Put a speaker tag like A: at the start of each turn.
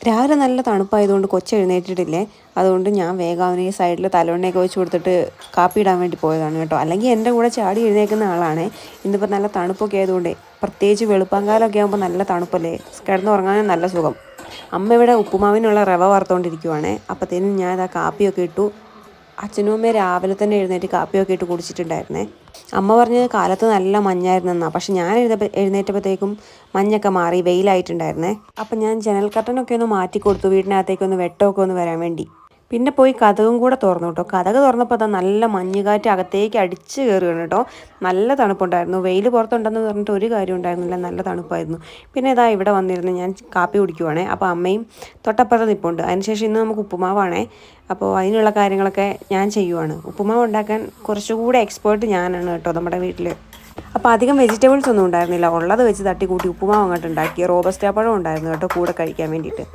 A: രാവിലെ നല്ല തണുപ്പായതുകൊണ്ട് കൊച്ചെഴുന്നേറ്റിട്ടില്ലേ. അതുകൊണ്ട് ഞാൻ വേഗം അവന് ഈ സൈഡിൽ തലവണ്ണയൊക്കെ വെച്ച് കൊടുത്തിട്ട് കാപ്പി ഇടാൻ വേണ്ടി പോയതാണ് കേട്ടോ. അല്ലെങ്കിൽ എൻ്റെ കൂടെ ചാടി എഴുന്നേൽക്കുന്ന ആളാണ്. ഇന്നിപ്പോൾ നല്ല തണുപ്പൊക്കെ ആയതുകൊണ്ട്, പ്രത്യേകിച്ച് വെളുപ്പാങ്കാലമൊക്കെ ആകുമ്പോൾ നല്ല തണുപ്പല്ലേ, കിടന്നുറങ്ങാനും നല്ല സുഖം. അമ്മ ഇവിടെ ഉപ്പുമാവിനുള്ള റവ വറുത്തുകൊണ്ടിരിക്കുവാണ്. അപ്പോഴത്തേനും ഞാൻ ഇതാ കാപ്പിയൊക്കെ ഇട്ടു. അച്ഛനും അമ്മയും രാവിലെ തന്നെ എഴുന്നേറ്റ് കാപ്പിയൊക്കെ ഇട്ട് കുടിച്ചിട്ടുണ്ടായിരുന്നേ. അമ്മ പറഞ്ഞത് കാലത്ത് നല്ല മഞ്ഞായിരുന്നെന്നാണ്. പക്ഷെ ഞാൻ എഴുന്നേറ്റപ്പോഴത്തേക്കും മഞ്ഞൊക്കെ മാറി വെയിലായിട്ടുണ്ടായിരുന്നേ. അപ്പം ഞാൻ ജനൽ കർട്ടനൊക്കെ ഒന്ന് മാറ്റി കൊടുത്തു, വീടിനകത്തേക്കൊന്ന് വെട്ടമൊക്കെ ഒന്ന് വരാൻ വേണ്ടി. പിന്നെ പോയി കതകും കൂടെ തുറന്നു കേട്ടോ. കതക് തുറന്നപ്പോൾ അതാ നല്ല മഞ്ഞുകാറ്റ് അകത്തേക്ക് അടിച്ച് കയറുകയാണ് കേട്ടോ. നല്ല തണുപ്പുണ്ടായിരുന്നു. വെയിൽ പുറത്തുണ്ടെന്ന് പറഞ്ഞിട്ട് ഒരു കാര്യം ഉണ്ടായിരുന്നില്ല, നല്ല തണുപ്പായിരുന്നു. പിന്നെ ഇതാ ഇവിടെ വന്നിരുന്നു ഞാൻ കാപ്പി കുടിക്കുവാണേ. അപ്പോൾ അമ്മയും തൊട്ടപ്പുറത്ത് നിൽപ്പുണ്ട്. അതിനുശേഷം ഇന്ന് നമുക്ക് ഉപ്പുമാവാണേ. അപ്പോൾ അതിനുള്ള കാര്യങ്ങളൊക്കെ ഞാൻ ചെയ്യുവാണ്. ഉപ്പുമാവ് ഉണ്ടാക്കാൻ കുറച്ചുകൂടെ എക്സ്പേർട്ട് ഞാനാണ് കേട്ടോ നമ്മുടെ വീട്ടിൽ. അപ്പോൾ അധികം വെജിറ്റബിൾസ് ഒന്നും ഉണ്ടായിരുന്നില്ല, ഉള്ളത് വെച്ച് തട്ടിക്കൂട്ടി ഉപ്പുമാവ് അങ്ങോട്ട് ഉണ്ടാക്കി. റോബസ്റ്റാ പഴം ഉണ്ടായിരുന്നു കേട്ടോ കൂടെ കഴിക്കാൻ വേണ്ടിയിട്ട്.